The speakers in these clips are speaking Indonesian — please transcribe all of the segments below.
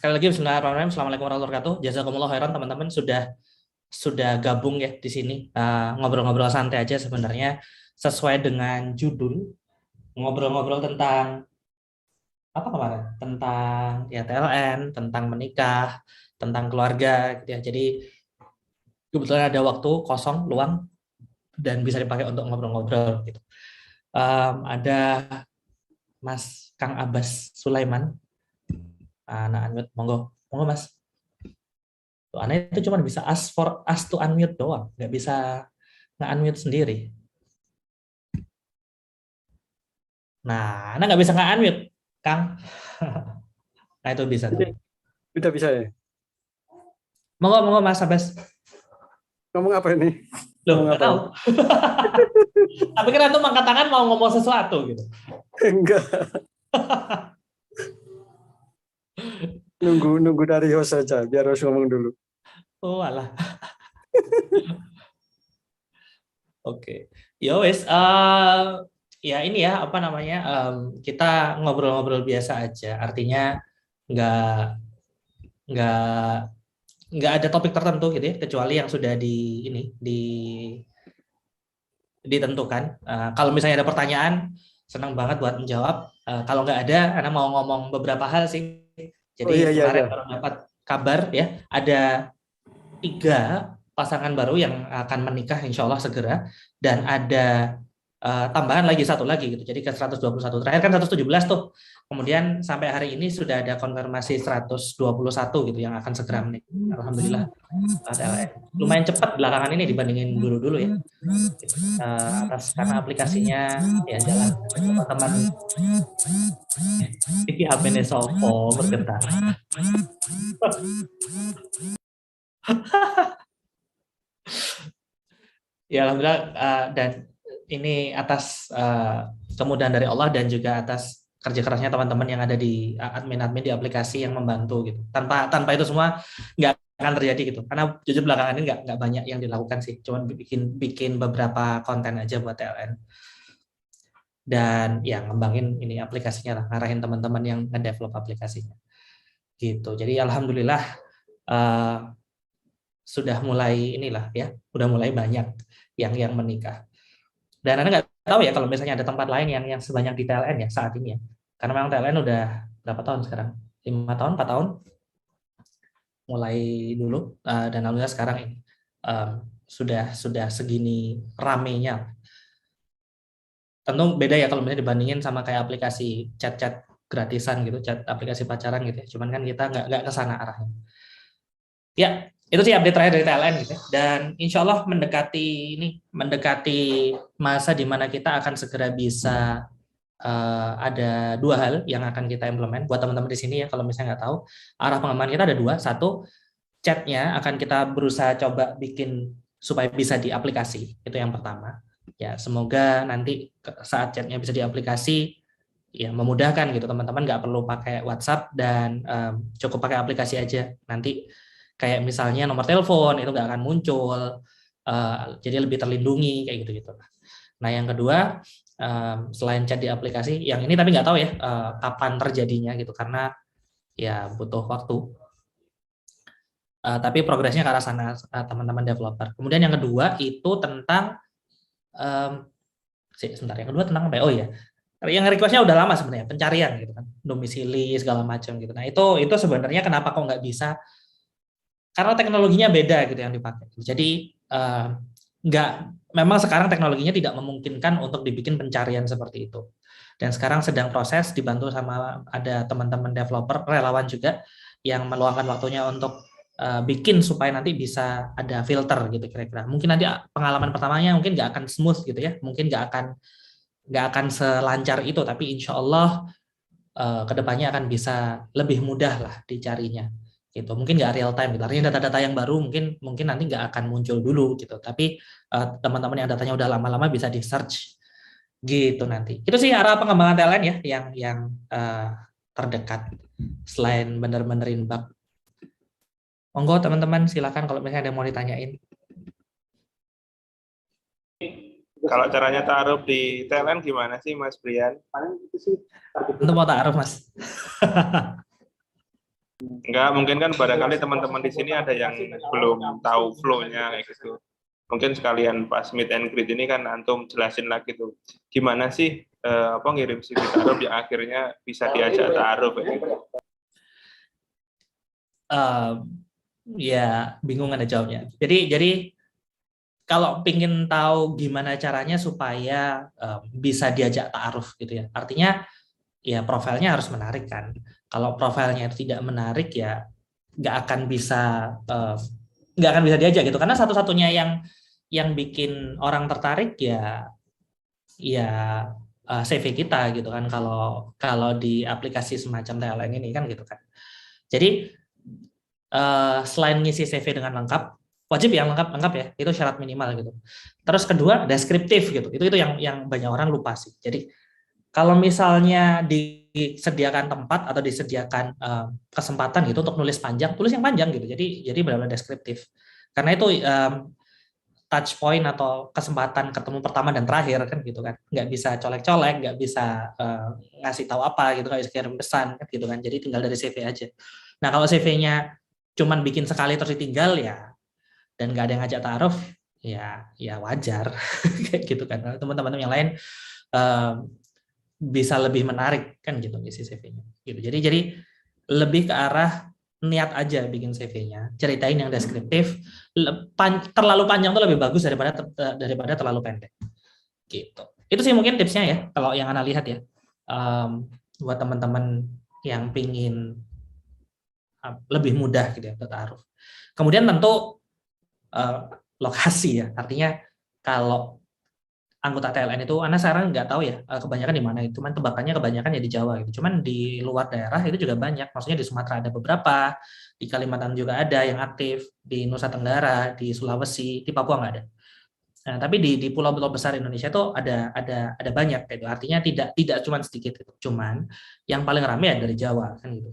Sekali lagi Bismillahirrahmanirrahim. Assalamualaikum warahmatullahi wabarakatuh. Jazakumullah khairan teman-teman sudah gabung ya di sini. Ngobrol-ngobrol santai aja sebenarnya sesuai dengan judul, ngobrol-ngobrol tentang apa kemarin? Tentang ya TLN, tentang menikah, tentang keluarga gitu ya. Jadi kebetulan ada waktu kosong luang dan bisa dipakai untuk ngobrol-ngobrol gitu. Ada Mas Kang Abbas Sulaiman, anak unmute, monggo Mas. Tuh, aneh itu cuma bisa ask to unmute doang, nggak bisa nge-unmute sendiri. Nah, Anda nggak bisa nge-unmute, Kang. Nah, itu bisa tuh. Udah bisa ya? Monggo Mas Abbas. Ngomong apa ini? Loh, Ngomong nggak apa? tahu. Tapi kan Antum angkat tangan mau ngomong sesuatu gitu. Enggak. Nunggu dari host saja, biar host ngomong dulu. Oh, alah. Oke. Ya wes, ya ini ya apa namanya? Kita ngobrol-ngobrol biasa aja. Artinya nggak nggak nggak ada topik tertentu gitu ya, kecuali yang sudah ditentukan. Kalau misalnya ada pertanyaan, senang banget buat menjawab. Kalau nggak ada, Anda mau ngomong beberapa hal sih. Oh iya Jadi iya kemarin iya. baru dapat kabar ya, ada 3 pasangan baru yang akan menikah insya Allah segera, dan ada tambahan lagi satu lagi gitu. Jadi ke 121. Terakhir kan 117 tuh. Kemudian sampai hari ini sudah ada konfirmasi 121 gitu yang akan segera menikah. Alhamdulillah. Lumayan cepat belakangan ini dibandingin dulu-dulu ya. Gitu. Atas karena aplikasinya ya jalan. Teman-teman iki HP-nya sopo bergetar. Ya alhamdulillah, dan ini atas kemudahan dari Allah dan juga atas kerja kerasnya teman-teman yang ada di admin-admin di aplikasi yang membantu gitu. Tanpa itu semua nggak akan terjadi gitu. Karena jujur belakangan ini nggak banyak yang dilakukan sih. Cuman bikin beberapa konten aja buat TLN. Dan ya ngembangin ini aplikasinya lah, ngarahin teman-teman yang nge-develop aplikasinya. Gitu. Jadi alhamdulillah sudah mulai inilah ya, udah mulai banyak yang menikah. Dan Anda nggak tahu ya kalau misalnya ada tempat lain yang sebanyak di TLN ya saat ini ya. Karena memang TLN udah berapa tahun sekarang? 5 tahun, 4 tahun? Mulai dulu. Dan alhamdulillah sekarang ini sudah segini ramenya. Tentu beda ya kalau misalnya dibandingin sama kayak aplikasi chat-chat gratisan gitu, chat aplikasi pacaran gitu ya. Cuman kan kita nggak ke sana arahnya. Ya, itu sih update terakhir dari TLN gitu ya. Dan insya Allah mendekati masa di mana kita akan segera bisa ada 2 hal yang akan kita implement buat teman-teman di sini ya. Kalau misalnya nggak tahu, arah pengembangan kita ada 2. Satu, chatnya akan kita berusaha coba bikin supaya bisa di aplikasi. Itu yang pertama. Ya, semoga nanti saat chatnya bisa di aplikasi, ya memudahkan gitu, teman-teman nggak perlu pakai WhatsApp dan cukup pakai aplikasi aja. Nanti kayak misalnya nomor telepon itu nggak akan muncul, jadi lebih terlindungi kayak gitu. Nah yang kedua, selain chat di aplikasi, yang ini tapi nggak tahu ya kapan terjadinya gitu, karena ya butuh waktu. Tapi progresnya ke arah sana teman-teman developer. Kemudian yang kedua itu tentang sebentar, yang kedua tentang apa ya? Oh ya, yang requestnya udah lama sebenarnya, pencarian gitu kan, domisili segala macam gitu. Nah itu sebenarnya kenapa kok nggak bisa, karena teknologinya beda gitu yang dipakai. Jadi nggak, memang sekarang teknologinya tidak memungkinkan untuk dibikin pencarian seperti itu. Dan sekarang sedang proses dibantu sama ada teman-teman developer, relawan juga yang meluangkan waktunya untuk bikin supaya nanti bisa ada filter gitu kira-kira. Mungkin nanti pengalaman pertamanya mungkin nggak akan smooth gitu ya, mungkin nggak akan selancar itu, tapi insya Allah kedepannya akan bisa lebih mudah lah dicarinya gitu. Mungkin nggak real time gitu, artinya data-data yang baru mungkin nanti nggak akan muncul dulu gitu, tapi teman-teman yang datanya udah lama-lama bisa di search gitu nanti. Itu sih arah pengembangan TLN ya yang terdekat selain bener-benerin bug. Monggo teman-teman silakan kalau misalnya ada yang mau ditanyain. Kalau caranya taruh di TLN gimana sih Mas Brian? Paling itu sih. Tentu mau taruh Mas. Enggak, mungkin kan barangkali teman-teman di sini ada yang belum tahu flow-nya kayak gitu. Mungkin sekalian pas meet and greet ini kan antum jelasin lagi tuh gimana sih ngirim CV taruh yang akhirnya bisa diajak taruh kayak gitu. Ya bingung ada jawabnya. Jadi kalau pingin tahu gimana caranya supaya bisa diajak ta'aruf gitu ya. Artinya ya profilnya harus menarik kan. Kalau profilnya tidak menarik ya nggak akan bisa diajak gitu. Karena satu-satunya yang bikin orang tertarik ya CV kita gitu kan. Kalau di aplikasi semacam TLN ini kan gitu kan. Jadi selain ngisi CV dengan lengkap, wajib yang lengkap ya, itu syarat minimal gitu. Terus kedua, deskriptif gitu. Itu yang banyak orang lupa sih. Jadi kalau misalnya disediakan tempat atau disediakan kesempatan gitu untuk nulis panjang, tulis yang panjang gitu. Jadi benar-benar deskriptif. Karena itu touch point atau kesempatan ketemu pertama dan terakhir kan gitu kan. Nggak bisa colek-colek, nggak bisa ngasih tahu apa gitu, nggak bisa kirim pesan kan gitu kan. Jadi tinggal dari CV aja. Nah kalau CV-nya cuman bikin sekali terus ditinggal ya, dan nggak ada yang ngajak taruh, ya wajar kayak gitu kan. Teman-teman yang lain bisa lebih menarik kan gitu isi CV-nya. Gitu. Jadi lebih ke arah niat aja bikin CV-nya, ceritain yang deskriptif. Terlalu panjang tuh lebih bagus daripada terlalu pendek. Gitu. Itu sih mungkin tipsnya ya kalau yang Ana lihat ya. Buat teman-teman yang pingin lebih mudah gitu ya bertaruh. Kemudian tentu lokasi ya, artinya kalau anggota TLN itu, Ana sekarang nggak tahu ya kebanyakan di mana, cuman tebakannya kebanyakan ya di Jawa gitu. Cuman di luar daerah itu juga banyak, maksudnya di Sumatera ada beberapa, di Kalimantan juga ada yang aktif, di Nusa Tenggara, di Sulawesi, di Papua nggak ada. Nah, tapi di pulau-pulau besar Indonesia itu ada banyak gitu. Artinya tidak cuma sedikit gitu. Cuman yang paling ramai ya dari Jawa kan gitu.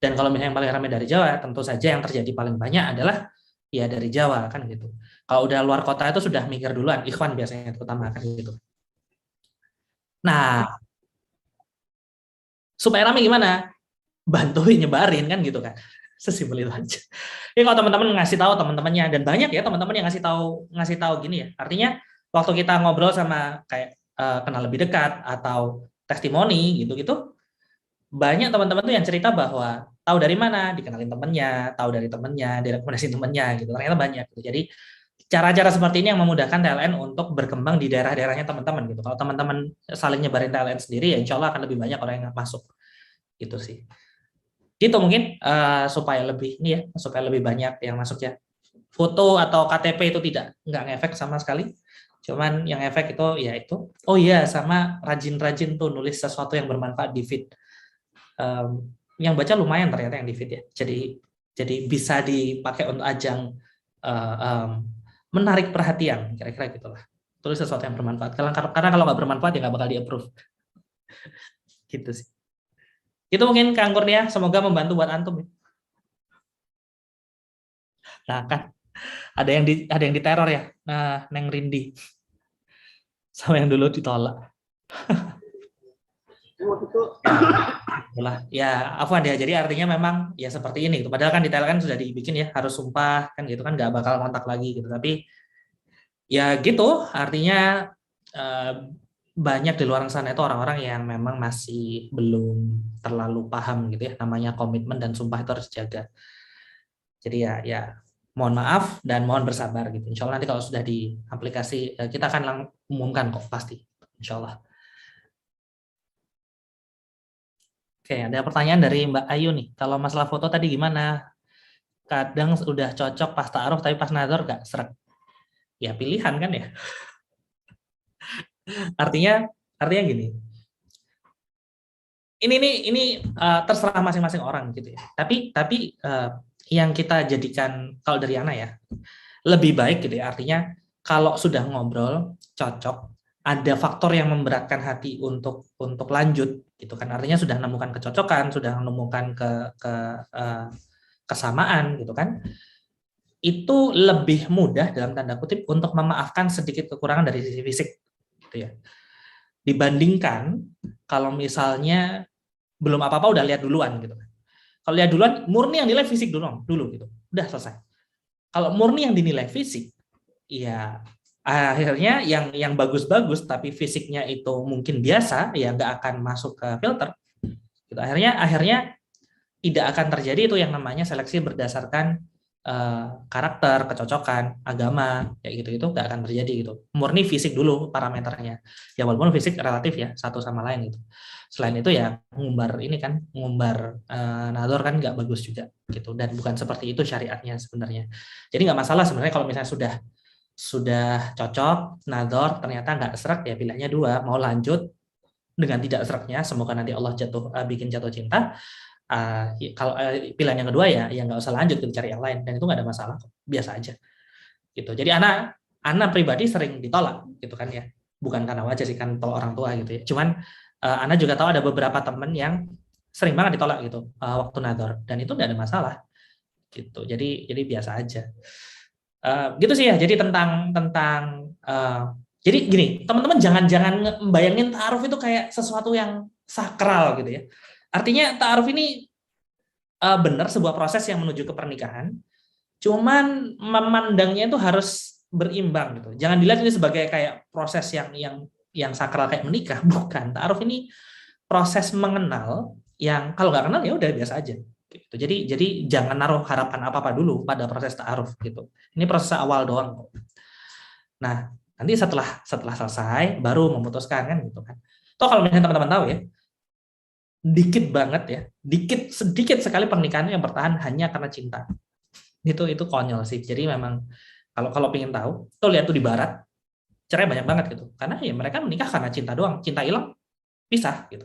Dan kalau misalnya yang paling ramai dari Jawa, tentu saja yang terjadi paling banyak adalah ya dari Jawa kan gitu. Kalau udah luar kota itu sudah mikir duluan, ikhwan biasanya terutama kan gitu. Nah, supaya ramai gimana? Bantuin nyebarin kan gitu kan. Sesimpel itu aja. Jadi kalau teman-teman ngasih tahu teman-temannya, dan banyak ya teman-teman yang ngasih tahu gini ya. Artinya waktu kita ngobrol sama kayak kenal lebih dekat atau testimoni gitu-gitu, banyak teman-teman tuh yang cerita bahwa tahu dari mana, dikenalin temennya, tahu dari temennya, direkomendasi temennya gitu. Ternyata banyak gitu. Jadi cara-cara seperti ini yang memudahkan TLN untuk berkembang di daerah-daerahnya teman-teman gitu. Kalau teman-teman saling nyebarin TLN sendiri ya insya Allah akan lebih banyak orang yang masuk gitu sih. Gitu mungkin supaya lebih banyak yang masuk ya. Foto atau KTP itu nggak ngefek sama sekali. Cuman yang efek itu ya itu. Oh iya, sama rajin-rajin tuh nulis sesuatu yang bermanfaat di feed. Yang baca lumayan ternyata yang di feed ya. Jadi bisa dipakai untuk ajang menarik perhatian, kira-kira gitulah. Tulis sesuatu yang bermanfaat. Karena kalau nggak bermanfaat ya nggak bakal di-approve. Gitu sih. Itu mungkin Kang Kurnia, semoga membantu buat antum. Nah kan ada yang diteror ya. Nah, Neng Rindi. Sama yang dulu ditolak. Ya, afwan ya. Jadi artinya memang ya seperti ini gitu. Padahal kan di TLN sudah dibikin ya harus sumpah kan gitu kan nggak bakal kontak lagi gitu. Tapi ya gitu, artinya banyak di luar sana itu orang-orang yang memang masih belum terlalu paham gitu ya, namanya komitmen dan sumpah itu harus dijaga. Jadi ya mohon maaf dan mohon bersabar gitu. Insya Allah nanti kalau sudah di aplikasi kita akan umumkan kok pasti, insya Allah. Oke, ada pertanyaan dari Mbak Ayu nih. Kalau masalah foto tadi gimana? Kadang udah cocok pas ta'aruf tapi pas nazar gak seret. Ya pilihan kan ya. Artinya gini. Ini terserah masing-masing orang gitu ya. Tapi yang kita jadikan kalau dari Ana ya lebih baik gitu ya. Artinya kalau sudah ngobrol cocok, ada faktor yang memberatkan hati untuk lanjut gitu kan. Artinya sudah menemukan kecocokan, sudah menemukan kesamaan gitu kan. Itu lebih mudah dalam tanda kutip untuk memaafkan sedikit kekurangan dari sisi fisik gitu ya. Dibandingkan kalau misalnya belum apa-apa udah lihat duluan gitu. Kalau lihat duluan, murni yang nilai fisik dulu gitu. Udah selesai. Kalau murni yang dinilai fisik, ya akhirnya yang bagus-bagus tapi fisiknya itu mungkin biasa, ya nggak akan masuk ke filter. Gitu. Akhirnya tidak akan terjadi itu yang namanya seleksi berdasarkan karakter, kecocokan, agama, kayak gitu itu nggak akan terjadi gitu. Murni fisik dulu parameternya. Ya walaupun fisik relatif ya satu sama lain gitu. Selain itu ya ngumbar nador kan nggak bagus juga gitu, dan bukan seperti itu syariatnya sebenarnya. Jadi nggak masalah sebenarnya kalau misalnya sudah cocok nador ternyata nggak serak, ya pilihannya dua, mau lanjut dengan tidak seraknya, semoga nanti Allah bikin jatuh cinta. Kalau pilihan yang kedua ya nggak usah lanjut, cari yang lain, dan itu nggak ada masalah, biasa aja gitu. Jadi anak pribadi sering ditolak gitu kan ya, bukan karena wajah sih, kan tolak orang tua gitu ya, cuman Ana juga tahu ada beberapa temen yang sering banget ditolak gitu waktu nador, dan itu nggak ada masalah gitu. Jadi biasa aja. Gitu sih ya. Jadi tentang jadi gini, teman-teman jangan membayangin ta'aruf itu kayak sesuatu yang sakral gitu ya. Artinya ta'aruf ini benar sebuah proses yang menuju ke pernikahan, cuman memandangnya itu harus berimbang gitu. Jangan dilihat ini sebagai kayak proses yang sakral kayak menikah, bukan. Ta'aruf ini proses mengenal yang kalau nggak kenal ya udah biasa aja gitu. Jadi jangan naruh harapan apa-apa dulu pada proses ta'aruf gitu. Ini proses awal doang kok. Nah, nanti setelah selesai baru memutuskan kan gitu kan. Toh kalau misalnya teman-teman tahu ya, sedikit sekali pernikahan yang bertahan hanya karena cinta. Itu konyol sih. Jadi memang kalau pengen tahu, tuh lihat tuh di barat, cerai banyak banget gitu. Karena ya mereka menikah karena cinta doang. Cinta hilang, pisah gitu.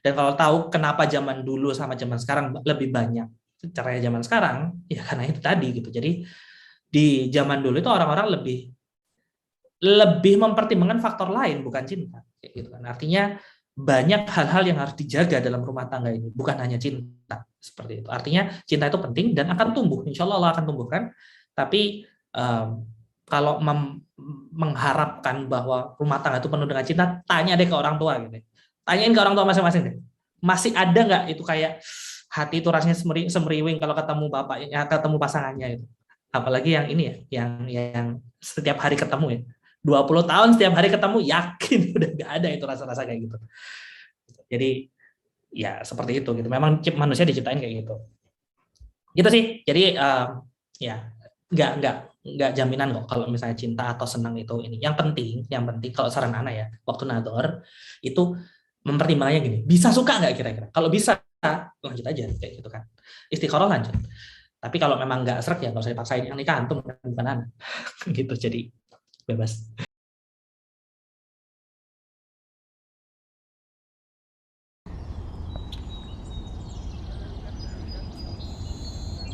Dan kalau tahu kenapa zaman dulu sama zaman sekarang lebih banyak cerai zaman sekarang, ya karena itu tadi gitu. Jadi di zaman dulu itu orang-orang lebih mempertimbangkan faktor lain, bukan cinta kayak gitu kan. Artinya banyak hal-hal yang harus dijaga dalam rumah tangga ini, bukan hanya cinta seperti itu. Artinya cinta itu penting dan akan tumbuh, insya Allah akan tumbuhkan. Tapi kalau mengharapkan bahwa rumah tangga itu penuh dengan cinta, tanya deh ke orang tua gitu. Tanyain ke orang tua masing-masing deh. Masih ada nggak itu kayak hati itu rasanya semeriwing kalau ketemu bapaknya, ketemu pasangannya itu. Apalagi yang ini ya, yang setiap hari ketemu ya. 20 tahun setiap hari ketemu, yakin udah nggak ada itu rasa-rasa kayak gitu. Jadi ya seperti itu gitu. Memang manusia diciptain kayak gitu. Gitu sih. Jadi ya nggak jaminan kok kalau misalnya cinta atau senang itu ini. Yang penting kalau saran Ana ya, waktu nador itu mempertimbangkannya gini, bisa suka nggak kira-kira? Kalau bisa lanjut aja kayak gitu kan. Istikharah lanjut. Tapi kalau memang nggak srek ya nggak usah dipaksain, yang nikah antum bukan Ana. Gitu, jadi bebas.